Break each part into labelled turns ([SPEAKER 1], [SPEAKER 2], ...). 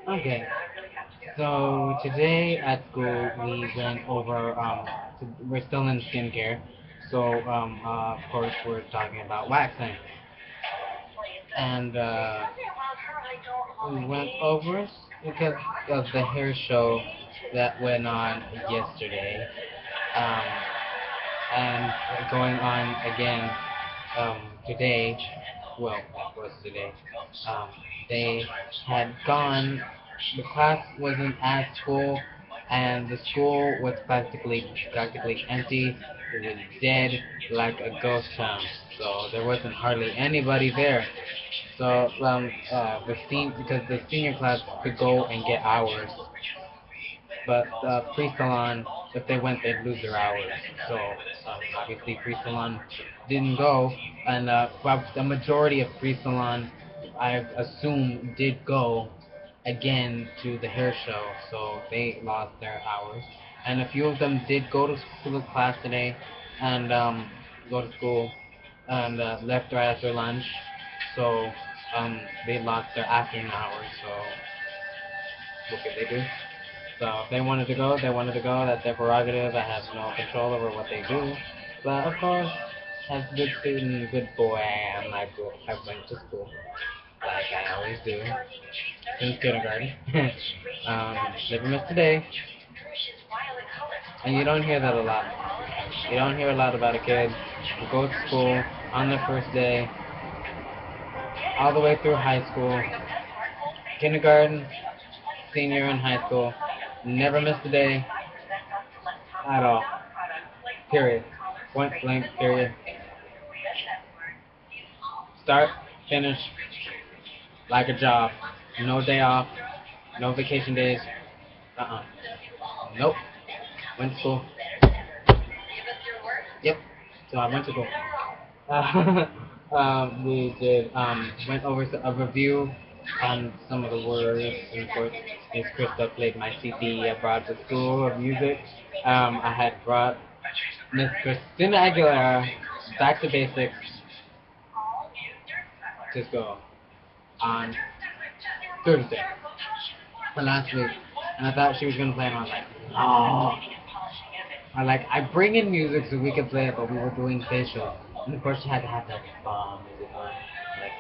[SPEAKER 1] Okay, so today at school we went over, we're still in skincare, so of course we're talking about waxing, and we went over it because of the hair show that went on yesterday, um, and going on again today. Well, it was today. Um, they had gone. The class wasn't as full, and the school was practically empty. It was dead like a ghost town. So there wasn't hardly anybody there. So because the senior class could go and get hours, but free salon, if they went, they'd lose their hours. So obviously, free salon didn't go, and the majority of free salon, I assume, did go again to the hair show. So they lost their hours, and a few of them did go to the class today, and go to school, and left right after lunch. So they lost their afternoon hours. So what could they do? So if they wanted to go, they wanted to go. That's their prerogative. I have no control over what they do. But of course, as a good student, good boy I am, I went to school like I always do since kindergarten. Never missed a day, and you don't hear that a lot. You don't hear a lot about a kid who goes to school on their first day, all the way through high school, kindergarten, senior in high school, never missed a day at all. Period. Point blank. Period. Start, finish, like a job. No day off, no vacation days. Uh-uh. Nope. Went to school. Yep. So I went to school. We did went over a review on some of the words, and of course, Miss Krista played my CD I brought to school of music. I had brought Miss Christina Aguilera, Back to Basics, to school on Thursday for last week, and I thought she was gonna play it. And I was like, no. I bring in music so we could play it, but we were doing facial, and of course she had to have that bomb music on, like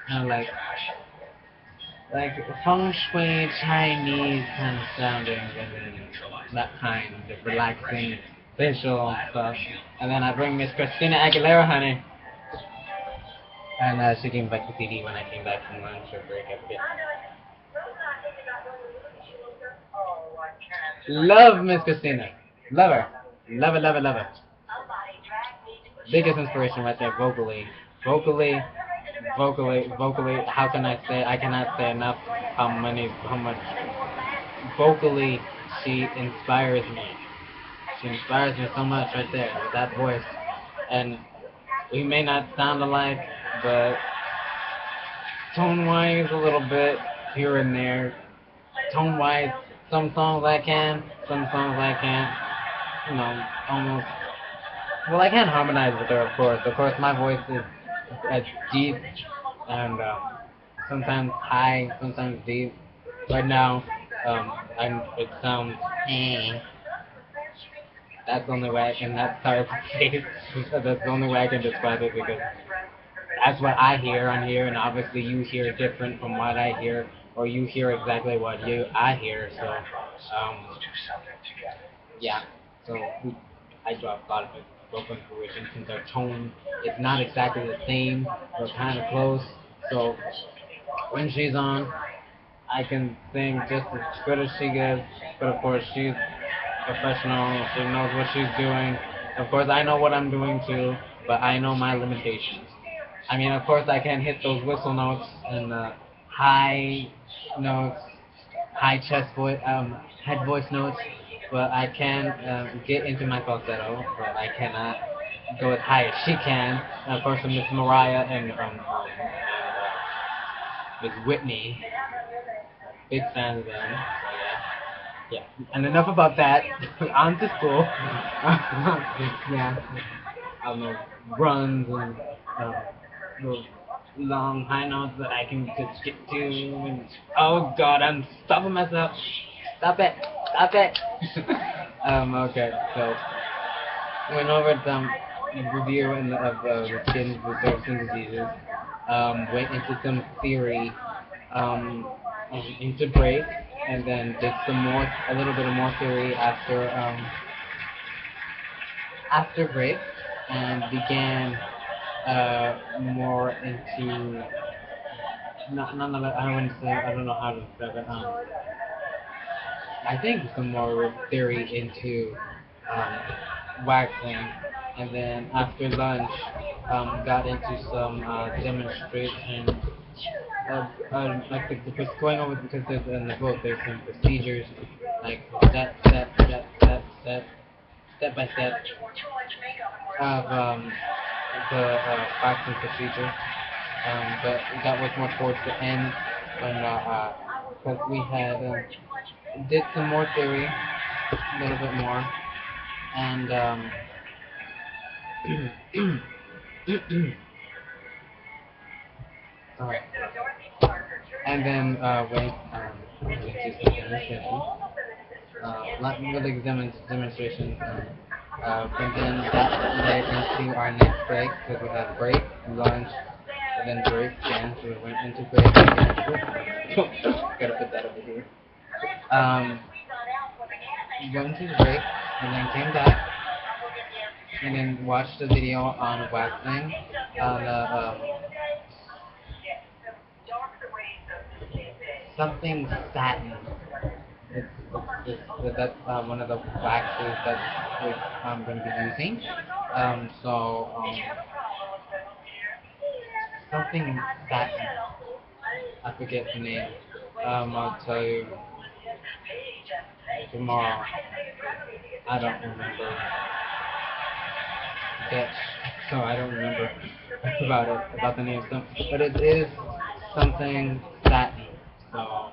[SPEAKER 1] kind of like feng shui Chinese kind of sounding, and then that kind of relaxing facial stuff. And then I bring Miss Christina Aguilera, honey, and she came back to CD when I came back from lunch or break up. Love Miss Christina. Love her. Love her, love her, love her. Biggest inspiration right there, vocally. Vocally, vocally, how can I say, I cannot say enough how much vocally she inspires me. She inspires me so much right there with that voice. And we may not sound alike, but tone-wise a little bit here and there. Tone-wise, some songs I can, some songs I can't. Almost. Well, I can't harmonize with her, of course. Of course, my voice is deep and sometimes high, sometimes deep. Right now, it sounds. Eh. That's the only way I can. That's sorry to say. That's the only way I can describe it because that's what I hear on here, and obviously you hear different from what I hear, or you hear exactly what I hear. So, yeah. So I draw a lot of it broken fruition since our tone is not exactly the same. We're kind of close. So when she's on, I can sing just as good as she gives. But of course, she's professional. She knows what she's doing. Of course, I know what I'm doing too, but I know my limitations. I mean, of course, I can hit those whistle notes and high notes, high chest voice, head voice notes, but I can get into my falsetto, but I cannot go as high as she can. And of course, Miss Mariah and Miss Whitney, big fans of them. So yeah. And enough about that. On to school. Yeah. I don't know, runs and uh, long high notes that I can just get to. And, oh God, I'm stopping myself. Stop it! Stop it! Okay, so went over some review of the skin disorders and diseases. Went into some theory, into break, and then did a little bit of more theory after break, and began more into I wouldn't say, I don't know how to describe it. I think some more theory into waxing, and then after lunch, got into some demonstration. Like going over, because there's in the book there's some procedures, like step by step of the waxing procedure. But that was more towards the end when because we had did some more theory, a little bit more, and sorry, and then went into some demonstration, not really demonstrations, and then that led into our next break, because we had break, lunch, and then break again, so we went into break again. Gotta put that over here. Went to the break, and then came back, and then watched the video on waxing, on something satin. That's one of the waxes that I'm going to be using. Something satin. I forget the name. I'll tell you tomorrow. I don't remember. Yes, so I don't remember about the name of them, but it is something satin. So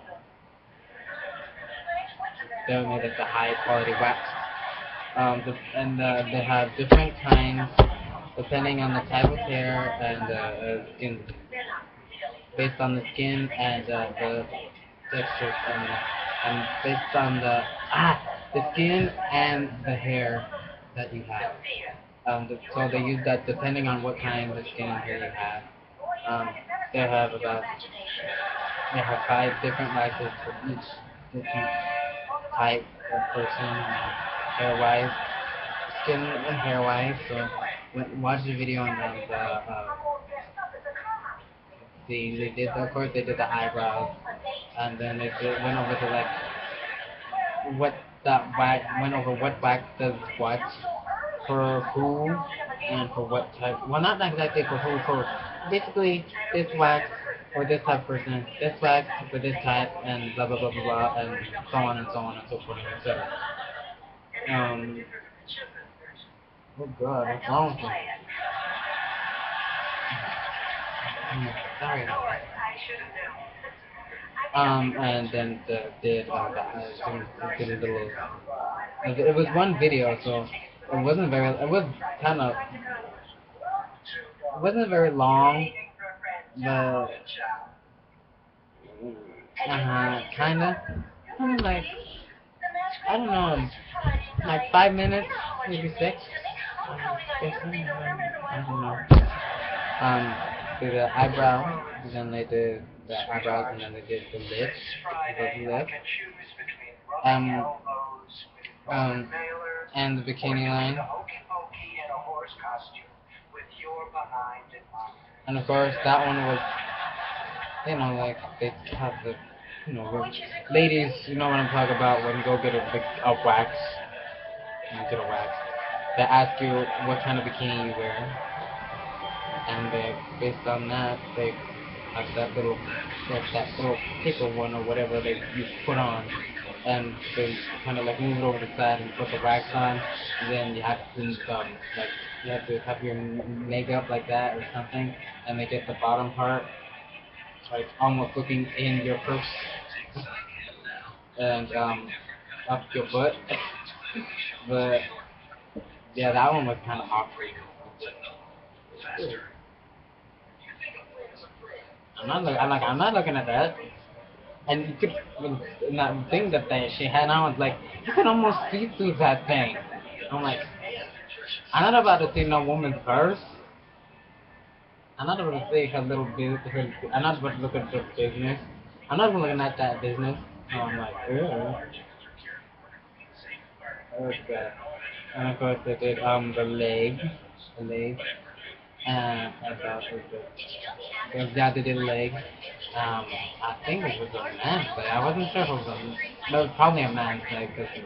[SPEAKER 1] they made it a high quality wax. They have different kinds depending on the type of hair and skin, based on the skin and the texture, and based on the skin and the hair that you have. So they use that depending on what kind of skin and hair you have. Um, they have about they have 5 different waxes for each different type of person, hair-wise, skin and hair-wise. So watch the video on they did, of course they did the eyebrows, and then went over to like went over what wax does what for who and for what type. Well, not exactly for who, for basically this wax for this type of person, this wax for this type, and blah blah blah blah blah, and so on and so on and so forth and etc. Oh God, what's wrong with me? Sorry. And then did did a little. It was one video, so it wasn't very. It was kind of. It wasn't very long, but kinda like, I don't know, like 5 minutes, maybe 6. I don't know. Did the eyebrow, and then they did the eyebrows, and then they did the lips, um, um, and the bikini line. And of course, that one was, like they have the, ladies, you know what I'm talking about when you go get a wax, they ask you what kind of bikini you wear, and based on that, they have that little paper one or whatever you put on, and they kind of like move it over the side and put the wax on, and then you have to have your makeup like that or something, and they get the bottom part like almost looking in your purse and up your butt. But yeah, that one was kind of awkward. I'm not looking at that. And you could not think that she had on was like you can almost see through that thing. I'm like, I'm not about to see no woman's purse. I'm not about to see her little business. I'm not about to look at her business. I'm not even looking at that business. So I'm like, ew. Okay. And of course they did the leg, and I thought it was good. Yeah, they did leg. I think it was a man's leg. I wasn't sure if it was no, it was probably a man's leg because the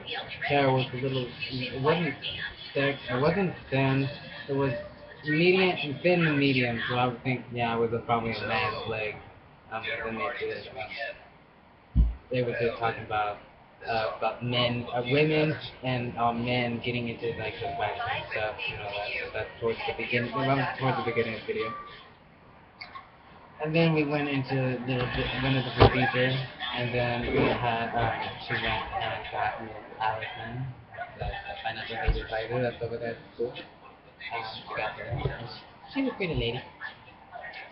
[SPEAKER 1] hair was a little. It wasn't thick. It wasn't thin. It was medium, thin and medium. So I would think, yeah, it was probably a man's leg. Then they were just talking about men, women, and men getting into like the vaccine stuff. You know, that's towards the beginning. Well, towards the beginning of the video. And then we went into the procedure, and then we had she went and got with Allison, the financial aid advisor that's over there at school. She got her. She's a pretty lady.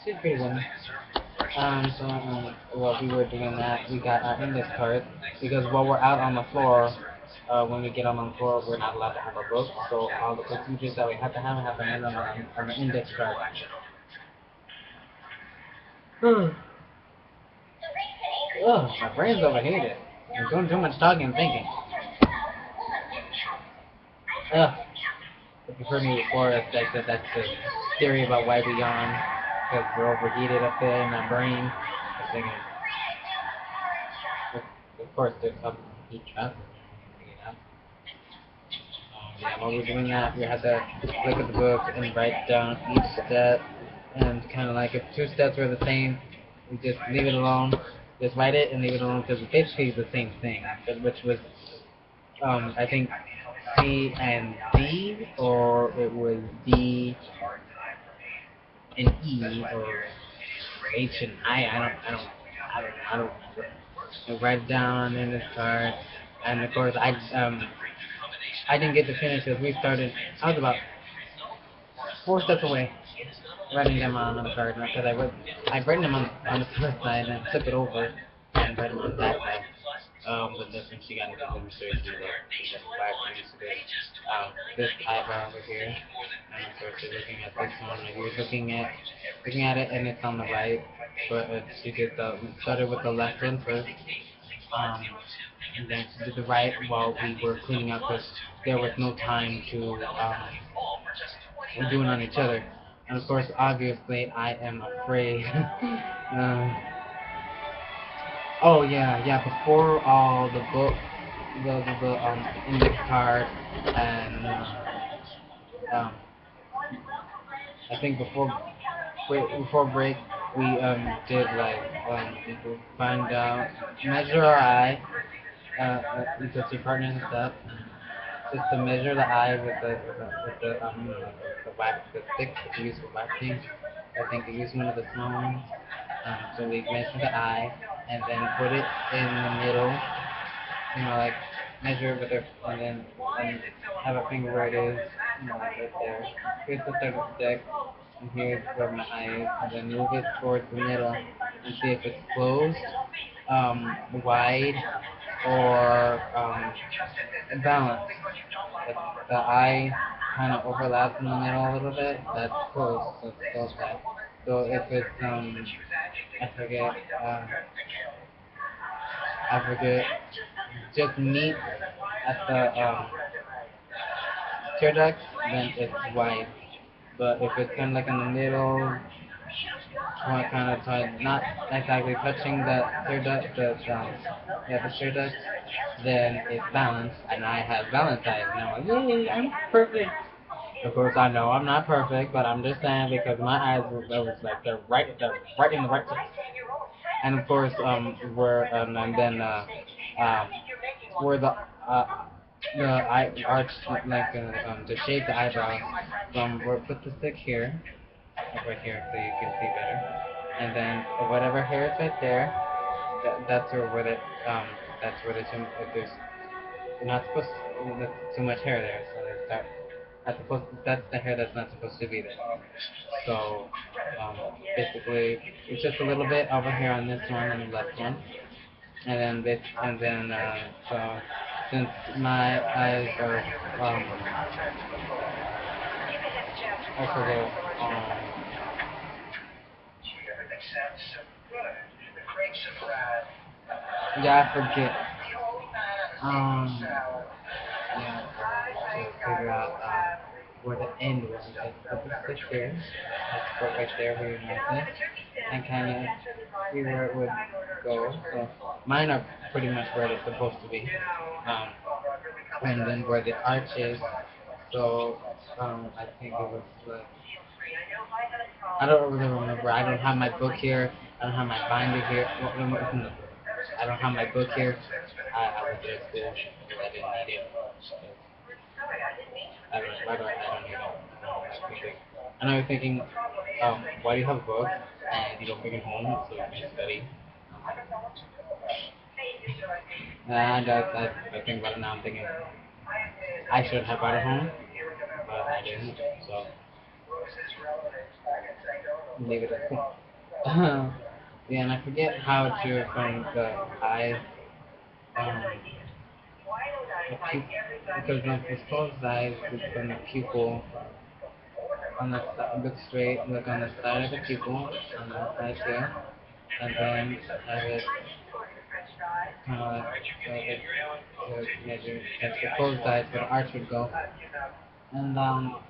[SPEAKER 1] She's a pretty woman. While we were doing that, we got our index cards because while we're out on the floor, when we get out on the floor, we're not allowed to have our books. So all the procedures that we have to have them on the index card. Hmm. Ugh, my brain's overheated. I'm doing too much talking and thinking. Ugh. If you've heard me before, that's the theory about why we yawn. Because we're overheated up there in our brain. I'm thinking, of course, there's some heat trap. Yeah, while we're doing that, we had to look at the book and write down each step. And kind of like if two steps were the same, we just leave it alone. Just write it and leave it alone because it's basically the same thing, which was I think C and D, or it was D and E, or H and I don't remember. So write it down in this card, and of course I didn't get to finish because we started. I was about 4 steps away writing them on the card because I'd written them on the first side and flipped it over and write them on the back side. But then when she got into demonstration, the black things to this eyebrow over here, and of course you're looking at this one, and you're looking at it, and it's on the right, but she did we started with the left one first, and then she did the right while we were cleaning up because there was no time to do it on each other. And of course, obviously, I am afraid. Oh yeah. Before all the book, the index card, and um, I think before break we did like find out measure our eye because your partner and stuff. Just to measure the eye with the wax, the stick that you use for waxing. I think you use one of the small ones. So we measure the eye and then put it in the middle. You know, like measure it with our and then have a finger where it is. You know, like right there. Here's the third stick, and here's where my eye is, and then move it towards the middle and see if it's closed, wide, or balanced. If the eye kind of overlaps in the middle a little bit, that's close. So it's close that. So if it's I forget, I forget, just meet at the tear duct, then it's wide. But if it's kind of like in the middle, kind of not exactly touching the tear duct, the tear duct, then it's balanced, and I have balanced eyes. And I'm like, yay, I'm perfect. Of course, I know I'm not perfect, but I'm just saying because my eyes was like they're right in the right place. And of course, and then um, where the eye arch like to shape the eyebrows where put the stick here, like right here, so you can see better. And then whatever hair is right there, that's where the if there's you're not supposed to, that's too much hair there, so they start That's the hair that's not supposed to be there. So basically, it's just a little bit over here on this one and the left one, and then this, and then so since my eyes are also go yeah, I forget yeah, to figure out where the end was. Because this is there, let's put right there where your mouth is, and kind of see where it would go. So mine are pretty much where they're supposed to be, um, and then where the arch is. So I think it was like I don't really remember. I don't have my book here. I don't have my binder here. Well, no, I don't have my book here. I was at school, so I didn't need it. I don't need it. And I was thinking, why do you have a book and you don't bring it home so you can study? And I think about it now. I'm thinking I should have brought it home, but I didn't. So leave it at home. Yeah, and I forget how to from the eye, um, because when it's closed eyes, it's from the pupil on the look straight, look on the side of the pupil, on that side here, and then have it measure as the closed eyes where the arch would go, and oh,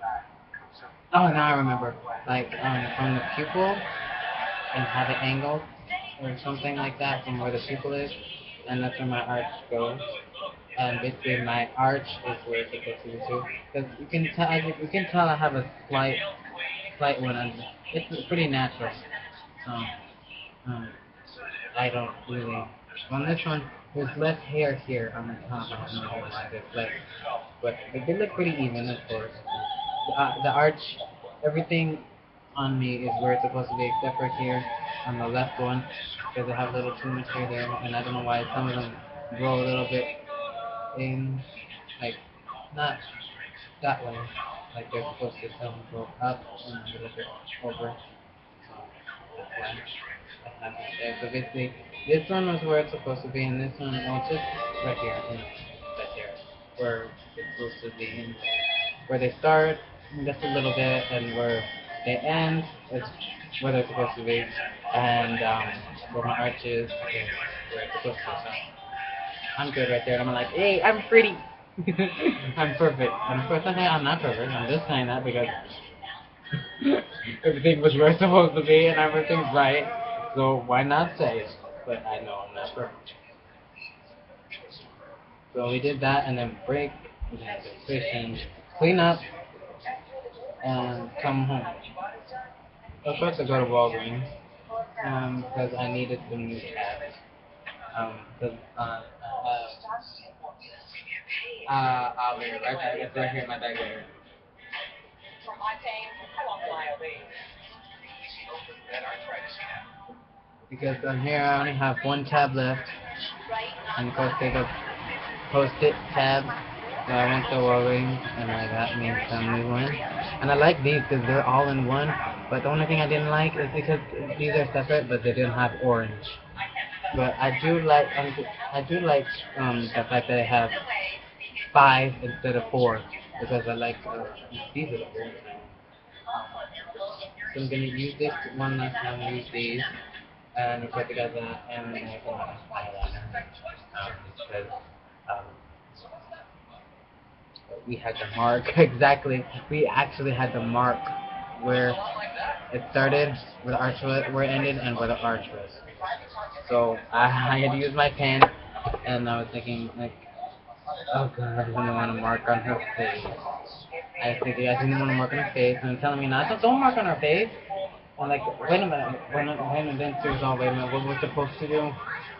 [SPEAKER 1] now I remember, like from the pupil and have it angled or something like that from where the pupil is, and that's where my arch goes. And basically my arch is where it's supposed to be too. Because you can tell I have a slight one, and it's pretty natural. Um, um, I don't really. On this one, there's less hair here on the top. I don't know why there's less, but they look pretty even, of course. The arch, everything on me is where it's supposed to be, except for here on the left one, because I have a little too much hair there, and I don't know why some of them grow a little bit in, like, not that way, like they're supposed to some go up and a little bit over. That's why I have it there. So basically, this one was where it's supposed to be, and this one, well, just right here, and right there, where it's supposed to be. And where they start, just a little bit, and where they end, it's where they're supposed to be. And where my arch is where it's supposed to be. So I'm good right there. And I'm like, hey, I'm pretty. I'm perfect. And of course, I'm not perfect. I'm just saying that because everything was where it's supposed to be and everything's right. So why not say it? But I know I'm not perfect. So we did that and then break, we had to fish and clean up and come home. So first I go to Walgreens because I needed some new tabs. Cause, I'll be right back. It's right here in my bag later. Because on here I only have one tab left, and of course they go post-it tab. So I went to Walgreens and I got me some new ones. And I like these because they're all in one. But the only thing I didn't like is because these are separate, but they didn't have orange. But I do like the fact that I have 5 instead of 4 because I like these are the old now. So I'm gonna use this one last time. Use these and put together and then I can eyeliner because um, we had the mark exactly. We actually had the mark where it started, where the arch was, where it ended, and where the arch was. So I had to use my pen, and I was thinking like, oh god, I didn't want to mark on her face. I was thinking I didn't want to mark on her face, and telling me not, don't mark on her face. I'm like, wait a minute, then she was all, wait a minute, what was supposed to do?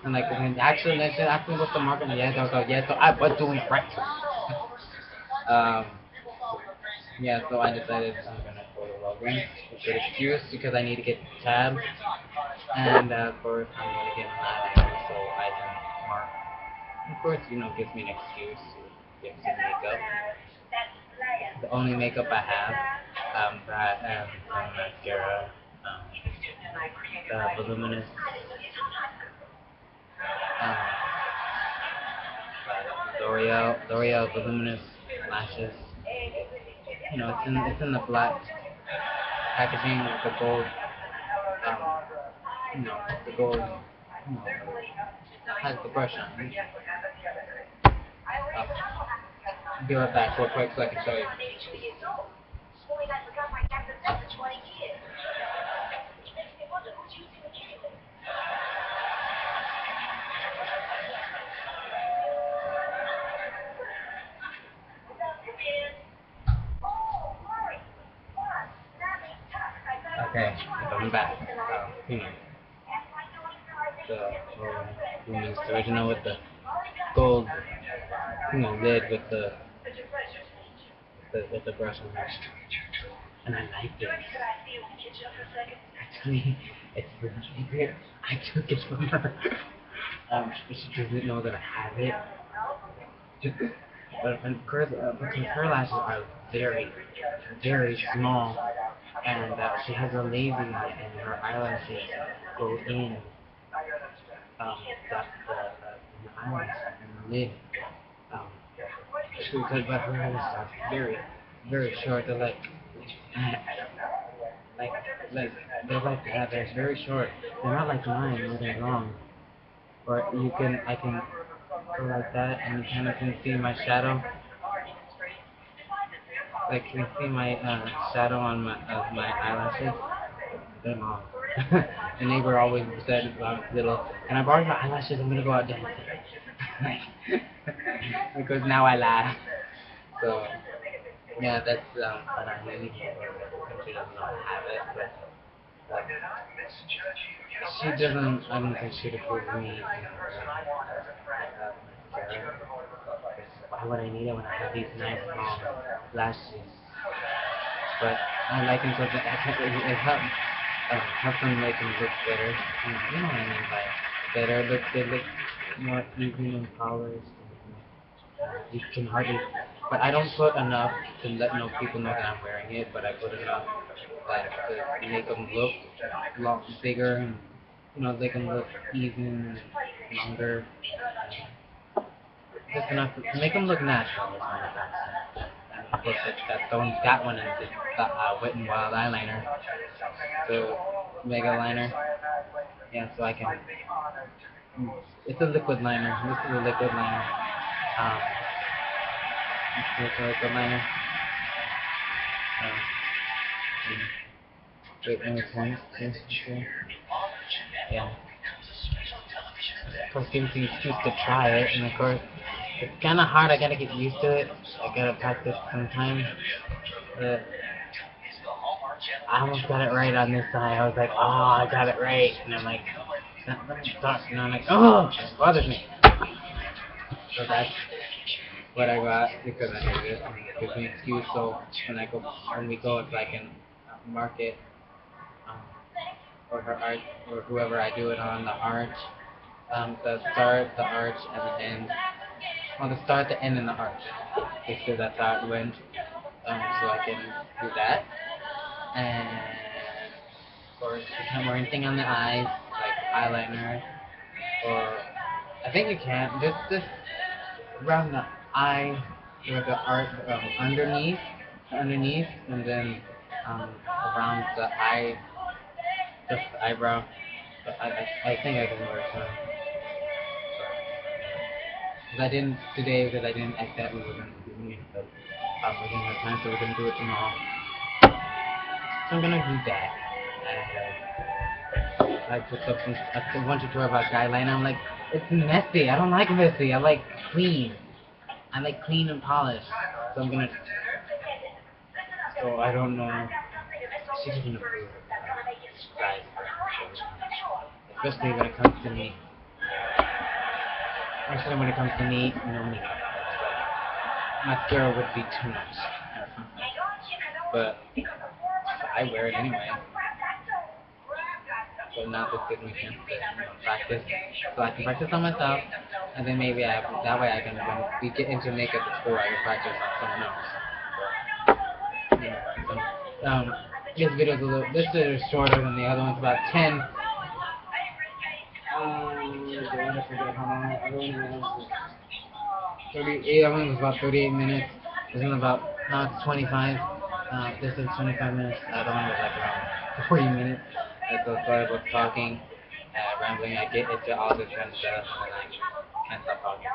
[SPEAKER 1] And like, when actually, then she asked me what's the mark, and yes, I was like, yes, so I was doing right. Um, yeah, so I decided I'm gonna go to Walgreens. It's a good excuse because I need to get tabs, and of course I'm gonna get an eyeliner so I can mark. Of course, gives me an excuse to get some makeup. the only makeup I have. I have some mascara, the voluminous, um, L'Oreal voluminous lashes. You know, it's in the black packaging with the gold, um, the gold, has the brush on. Be right back real quick so I can show you. Okay, I'm back. The Lumens original with the gold, lid with the brush on it. And I like it. Actually, it's really weird. I took it from her. She doesn't know that I have it. Because her lashes are very, very small, and she has a lazy eye, and her eyelashes go in the eyelash and the lid. Um, but her eyelashes are very, very short. They're like, like they're like that. They're very short. They're not like mine where they're long. Or I can go like that, and you kind of can see my shadow. Like you can see my shadow on my eyelashes. They're long. The neighbor always said little, and I borrowed my eyelashes. I'm gonna go out dancing. Because now I laugh. So yeah, that's what I really she doesn't know I have it, but she doesn't. I don't think she'd approve of me. Why would I need it when I have these nice long lashes? But I like them so that it helps them make them look better. You know what I mean by better. They look more even and polished. You can hardly, but I don't put enough to let people know that I'm wearing it. But I put enough to make them look a lot bigger, and they can look even and longer. Just enough to make them look natural. Of course, that one is the Wet n Wild eyeliner, the Mega liner. Yeah, so I can. It's a liquid liner. This is a liquid liner. It's a liquid liner. Wait, let me point. Yeah. Of course, gives you an excuse to try it, and of course, it's kind of hard. I gotta get used to it. I gotta practice sometimes. I almost got it right on this side. I was like, oh, I got it right, and I'm like, let me stop. And I'm like, oh, it bothers me. So that's what I got because I hate it. It gives me an excuse. So when we go, if I can mark it, or her arch, or whoever I do it on, the arch, the start, the arch, and the end. Well, the start, the end, and the arch. Basically, that's how it went. So I can do that. And of course, you can't wear anything on the eyes, like eyeliner, or I think you can. Just around the eye, where the art underneath, and then around the eye, just the eyebrow. But I think I can wear some. Because I didn't today because I didn't accidentally we were going to do it, but we didn't have time, so we're going to do it tomorrow. So I'm going to do that. And I put a bunch of about eyeliner. I'm like, it's messy. I don't like messy. I like clean. I like clean and polished. So I'm going to... So I don't know. She doesn't approve. Especially when it comes to me. Actually, when it comes to me, mascara would be too much. But I wear it anyway. So now this gives me a chance to practice. So I can practice on myself, and then maybe that way I can, when we get into makeup at school, I can practice on someone else. um, this video's a little, this video is shorter than the other one's about 10. I forget how long. I don't know. 38. I think it was about 38 minutes. This is about now it's 25. This is 25 minutes. I don't know, like around 40 minutes. So sorry about talking, rambling. I get into all this kind of stuff, and I can't stop talking.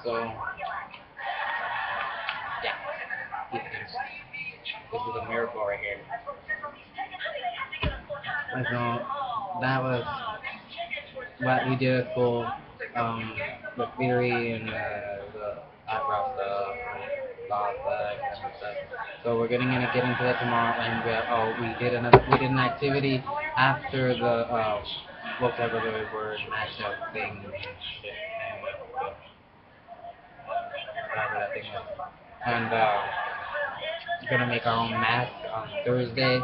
[SPEAKER 1] So yeah, this is a miracle right here. And so that was what we did for the theory and the eyebrow stuff, and stuff. So we're gonna get into that tomorrow, and we did an activity after the vocabulary word mashup thing. Whatever that thing was. And we're gonna make our own mask on Thursday.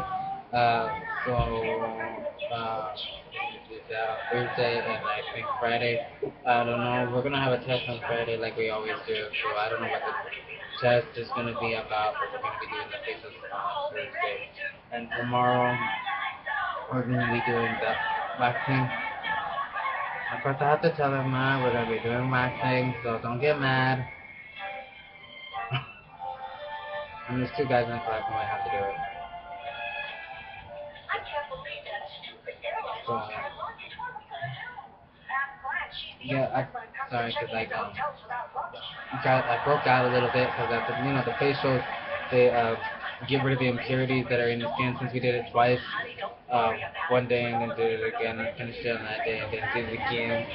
[SPEAKER 1] Thursday and I think Friday. I don't know. We're gonna have a test on Friday like we always do. So I don't know what the test is gonna be about, but we're gonna be doing the faces on Thursday. And tomorrow we're gonna be doing the waxing. Of course, I have to tell them we're gonna be doing waxing, so don't get mad. And there's two guys in the class who might have to do it. So, yeah, sorry, because I broke out a little bit because the facials, they get rid of the impurities that are in the skin since we did it twice. One day and then did it again, and finished it on that day and then did it again.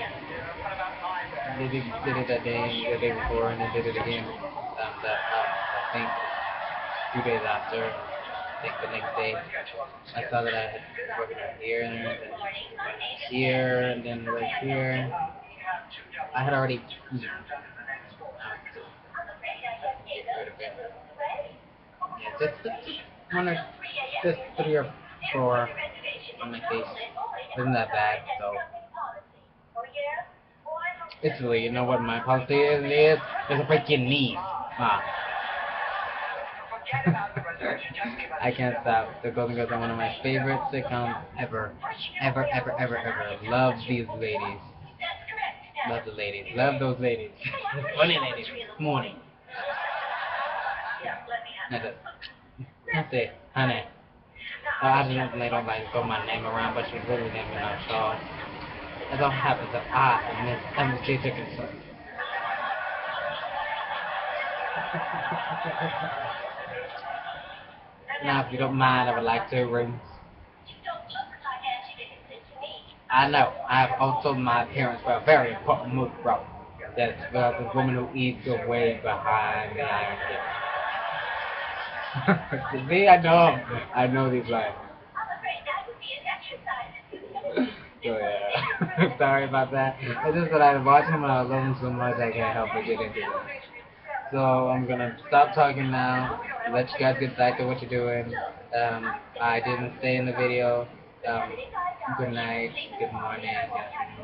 [SPEAKER 1] Did it that day and the day before and then did it again. I think 2 days after, I think the next day, I saw that I had working right here and then here and then right here. I had already just 3 or 4 on my face. Isn't that bad? So it's really, you know what my policy is? It's a freaking knee. I can't stop. The Golden Girls are one of my favorite sitcoms ever. Ever. Love these ladies. Love the ladies. Love those ladies. Funny ladies. Morning. That's it, honey. I don't know if they don't like to throw my name around, but she's really naming out Shaw. It all happens that I miss J. Dickinson. Now, if you don't mind, I would like 2 rooms. I know, I have also my parents for a very important move, bro. That's the woman who eats way behind the iron gate. See, I know these lines. So yeah, sorry about that. It's just that I watch them and I love them so much I can't help but get into them. So I'm gonna stop talking now. Let you guys get back to what you're doing. I didn't stay in the video. Good night, good morning,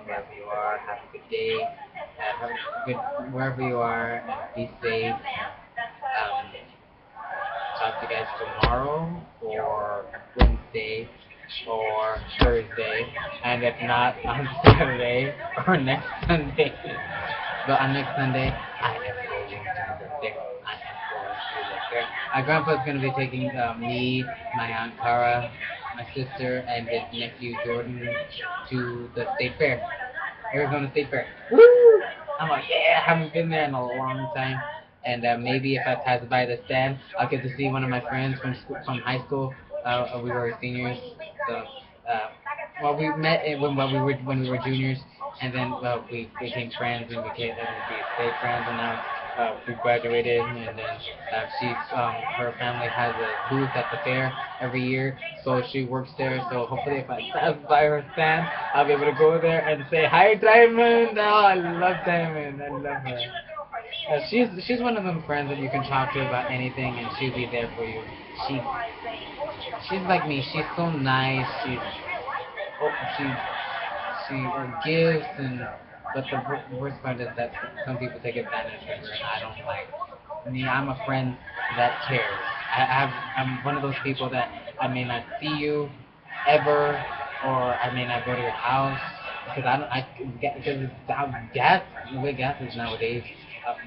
[SPEAKER 1] wherever you are. Have a good day. Have a good wherever you are. Be safe. Talk to you guys tomorrow or Wednesday or Thursday, and if not on Saturday or next Sunday. But on next Sunday, I am going to the fair. My grandpa's going to be taking me, my Aunt Cara, my sister, and his nephew Jordan to the state fair. Arizona State Fair. Woo! I'm like, yeah, I haven't been there in a long time. And maybe if I pass by the stand, I'll get to see one of my friends from high school. We were seniors, so well, we met when we were juniors, and then we became friends and we stayed friends, and now we graduated, and then her family has a booth at the fair every year, so she works there. So hopefully, if I pass by her stand, I'll be able to go there and say hi, Diamond. Oh, I love Diamond. I love her. She's one of them friends that you can talk to about anything, and she'll be there for you. She's like me. She's so nice. She gives, but the worst part is that some people take advantage of her, and I don't like. I mean, I'm a friend that cares. I'm one of those people that I may not see you ever, or I may not go to your house because I don't, I because how gas the way gas is nowadays.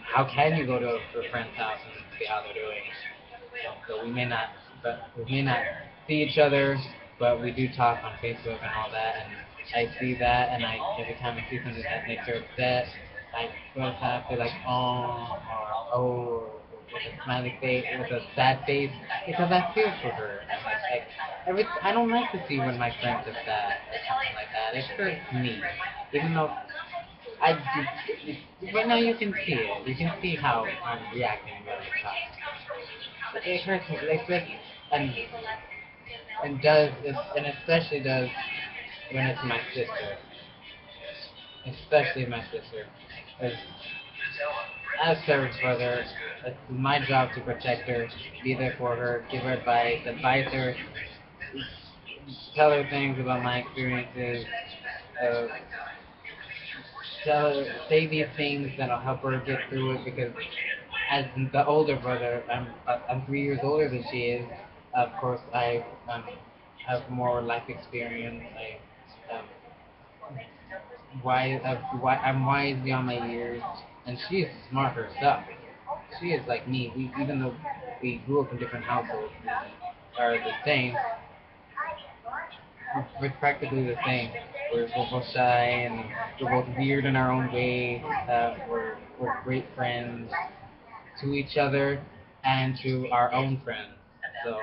[SPEAKER 1] How can you go to a friend's house and see how they're doing? So we may not see each other, but we do talk on Facebook and all that, and I see that, and every time I see something that makes her upset, I first have to like or with a smiley face, with a sad face, because I feel for her. And I don't like to see when my friends are sad or something like that. It hurts me, even though I right now you can see it. You can see how I'm reacting when I talk. It hurts me, like this, and and especially does when it's my sister, especially my sister. 'Cause as her brother, it's my job to protect her, be there for her, give her advice, advise her, tell her things about my experiences, uh, say these things that'll help her get through it because as the older brother, I'm 3 years older than she is. Of course, I have more life experience. I'm wise beyond my years, and she is smart herself. She is like me. Even though we grew up in different households, we are the same. We're practically the same. We're both shy and we're both weird in our own way. We're great friends to each other and to our own friends. So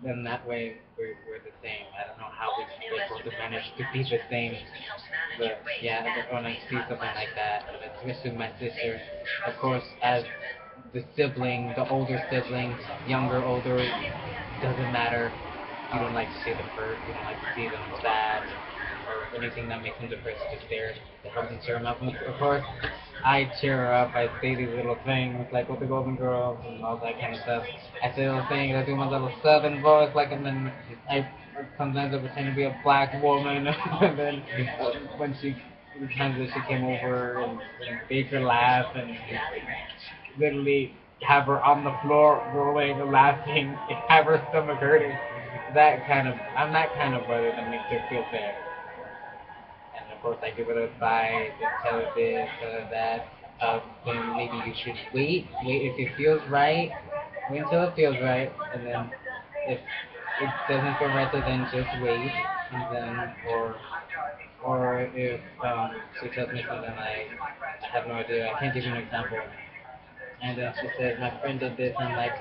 [SPEAKER 1] then that way we're the same. I don't know how we're able to manage to be the same. But yeah, when I see something like that, especially my sister, of course, as the sibling, the older sibling, younger, older, doesn't matter. You don't like to see them hurt. You don't like to see them sad or anything that makes them depressed. Just there to help them cheer them up. And of course, I cheer her up. I say these little things like with the Golden Girls and all that kind of stuff. I say little things. I do my little Southern voice, like, and then I sometimes I pretend to be a black woman. And then when the times that she came over and make her laugh and literally have her on the floor rolling and laughing, have her stomach hurting. I'm that kind of brother that makes her feel bad. And of course, I give her advice and tell her this, tell her that. Then maybe you should wait if it feels right, wait until it feels right, and then if it doesn't feel right, so then just wait, and then or if she tells me something like I have no idea, I can't give you an example, and then she says my friend did this, and I'm like,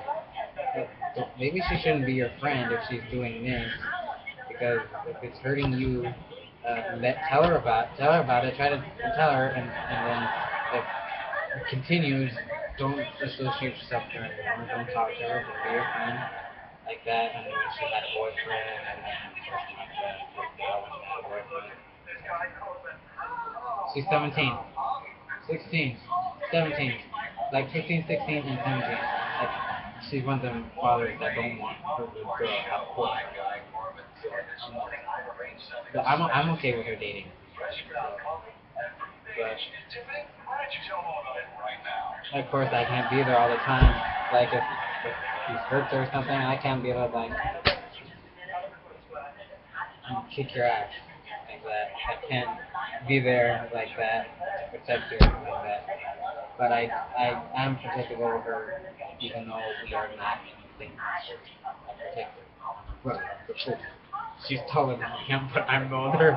[SPEAKER 1] maybe she shouldn't be your friend if she's doing this, because if it's hurting you, tell her about it. Try to tell her, and then if it continues, don't associate yourself with her anymore. Don't talk to her. Just be your friend like that. And when she had a boyfriend, and then when she had a boyfriend. She's 17, 16, 17, like 15, 16, and 17. Like, she's one of them fathers that don't want her little girl to have a boyfriend. But I'm okay with her dating. But of course, I can't be there all the time. Like if she's hurt or something, I can't be there like kick your ass like that. I can't be there like that to protect her like that. But I am protective over her, even though we are not in the same. I protect her. Well, of course. She's taller than I am, but I'm older,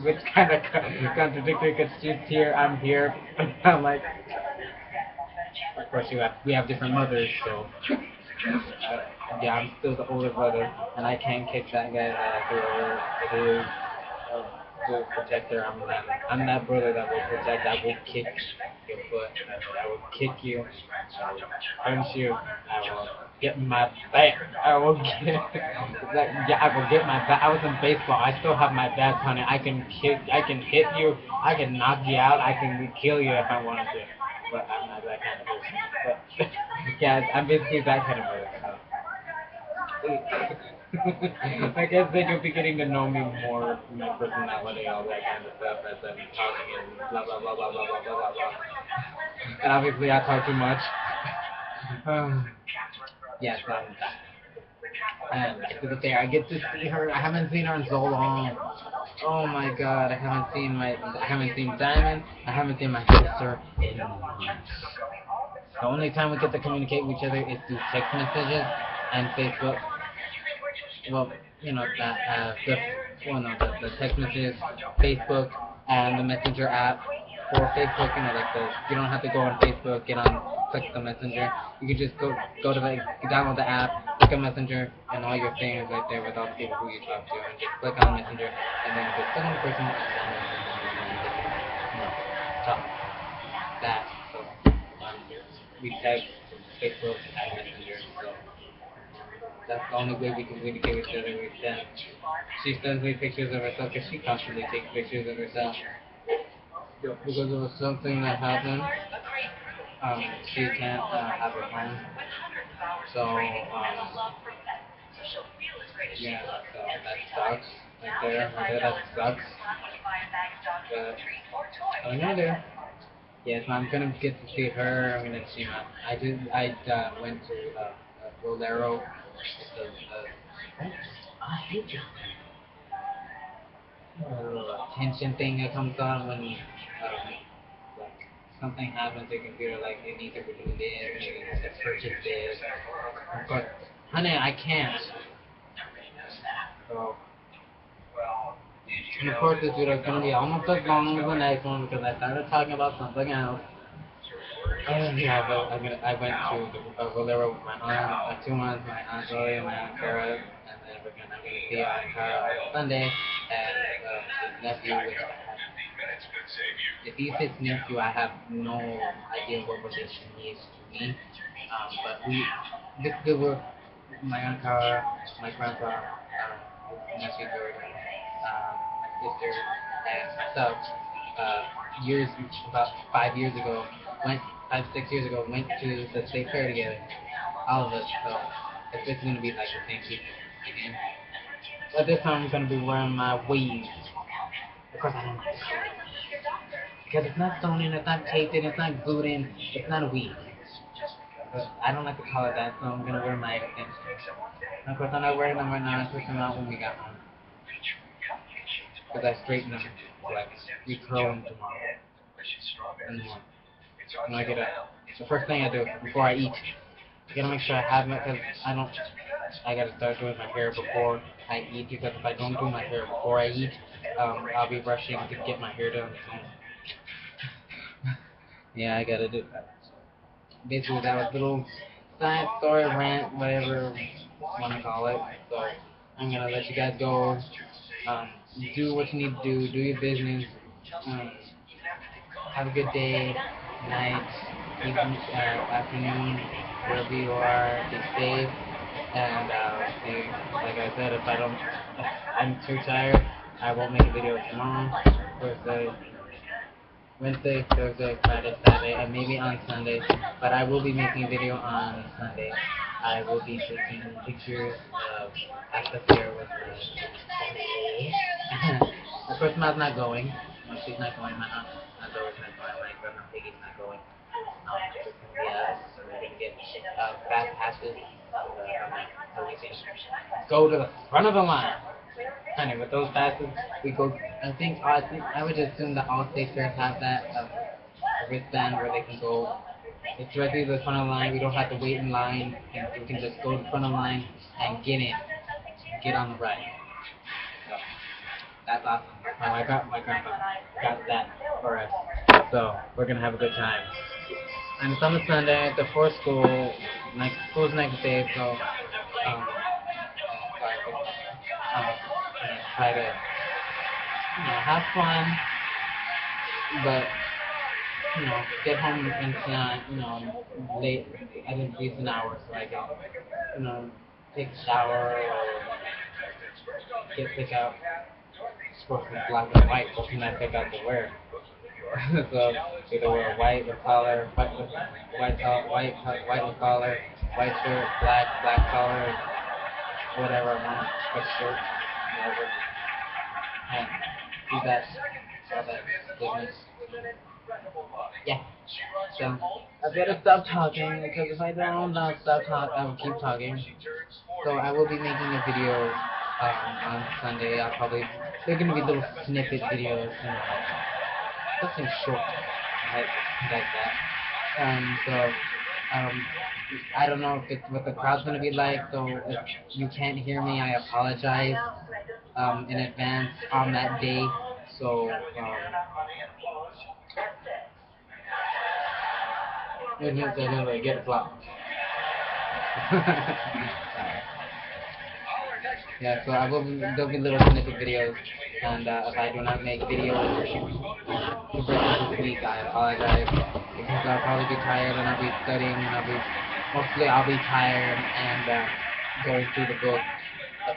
[SPEAKER 1] which kind of contradictory because she's here, I'm here, but I'm like, of course we have different mothers, so yeah, I'm still the older brother, and I can't kick that guy's ass or it is to protect her. I'm that brother that will protect. I will kick your butt. I will kick you. I will punch you. I will get my bat. I will get like, yeah. I will get my bat. I was in baseball. I still have my bats, honey. I can kick. I can hit you. I can knock you out. I can kill you if I wanted to. But I'm not that kind of person. But yeah, I'm basically that kind of person. I guess then you'll be getting to know me more, my personality, all that kind of stuff as I'm talking and blah blah blah blah blah blah blah blah blah. And obviously I talk too much. Um, Yes, and to the fair, I get to see her. I haven't seen her in so long. Oh my god, I haven't seen Diamond. I haven't seen my sister in months. The only time we get to communicate with each other is through text messages and Facebook. Well, the text messages, Facebook, and the Messenger app. For Facebook, you don't have to go on Facebook, click the Messenger. You can just go to download the app, click on Messenger, and all your things right there with all the people who you talk to, and just click on Messenger, and then just click on the person, talk. That. So we text, Facebook, and Messenger. So that's the only way we can communicate with each other. We send. She sends me pictures of herself because she constantly takes pictures of herself. Because there was something that happened. She can't have her phone. So, yeah, so that sucks. Right there, that sucks. But, I'm gonna do. Yes, I'm gonna get to see her. I'm gonna see my. I went to Bolero. I hate this tension thing that comes on when like something happens to your computer, like it needs to renew this, you need to purchase this. Of course, honey, I can't. So, and of course, this video is gonna be almost as long as the next one because I started talking about something else. Yeah, but I went to the Valero with my aunt, 2 months, my aunt Zoe and my aunt Kara, and then I'm gonna see Aunt Kara on Sunday, and his nephew, which if he's his nephew, I have no idea what relation he is to me. But they were my aunt Kara, my grandpa, his nephew Jordan, my sister, and myself. About 5 years ago, 6 years ago, went to the state fair together. All of us. So it's gonna be like the same people again. But this time I'm gonna be wearing my weave. Of course I don't like the color. Because it's not sewn in, it's not taped in, it's not glued in, it's not a weave. But I don't like to call it that, so I'm gonna wear my extensions. And of course I'm not wearing them right now, I took them out when we got home. Because I straighten them, like, we curl them tomorrow. In the morning. When I get up, the first thing I do before I eat, I gotta make sure I have my, because I gotta start doing my hair before I eat, because if I don't do my hair before I eat, I'll be rushing to get my hair done. Yeah, I gotta do that. Basically, that was a little side story, rant, whatever you wanna call it. So, I'm gonna let you guys go, do what you need to do your business, have a good day, night, evening, afternoon, wherever you are. Be safe, and like I said, if I'm too tired, I won't make a video tomorrow, Thursday, Wednesday, Thursday, Friday, Saturday, and maybe on Sunday. But I will be making a video on Sunday. I will be taking pictures of at the fair with my. Of course, Ma's not going. No, she's not going. My daughter's not going. My grandma Piggy's not going. It's just gonna be us. So we're gonna get fast passes. So we can go to the front of the line. Honey, with those passes, we go. I would assume that all state fairs have that wristband where they can go. It's directly to the front of the line. We don't have to wait in line, and we can just go to the front of the line and get on the ride. So that's awesome. My grandpa got that for us. So we're gonna have a good time. And it's on a Sunday before school. School's next day, so try to have fun, but get home and late at least an hour so I can take a shower or pick out. Of course, it's black and white, so can I pick out to wear? So either wear white with collar, white with collar, white shirt, black collar, whatever I want, white shirt, whatever. And do that, all that goodness. Yeah. So I better stop talking because if I don't stop talking, I will keep talking. So I will be making a video on Sunday. I'll probably they're gonna be little snippet videos, something short like like that. So I don't know if it's what the crowd's gonna be like. So if you can't hear me, I apologize in advance on that day. So it means they're gonna get a flop. Yeah, so I will. There'll be little snippet videos, and if I do not make videos the rest of this week, I apologize because I'll probably be tired and I'll be studying and I'll be tired and going through the book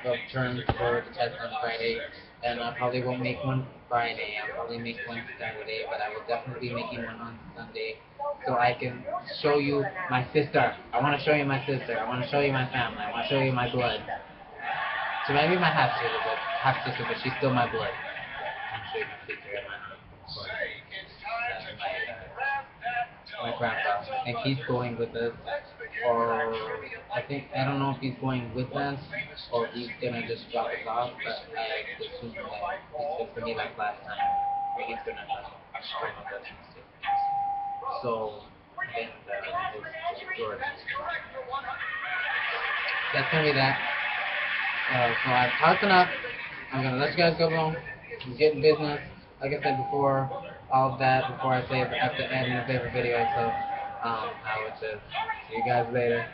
[SPEAKER 1] of terms for the test on Friday, and I probably won't make one Friday. I'll probably make one Saturday, but I will definitely be making one on Sunday so I can show you my sister. I want to show you my sister. I want to show you my family. I want to show you my blood. She might be my half sister, but she's still my blood. I'm sure you can see her in my blood. My grandpa. I think he's going with us, or I don't know if he's going with us, or he's gonna just drop us off. But I assume that it's just gonna be like last time. He's gonna bring us up instead. So then it's Jordan. That's gonna be that. So I've talked enough. I'm gonna let you guys go home. Get in business. Like I said before, all of that before I say it at the end of the favorite video. So I would just see you guys later.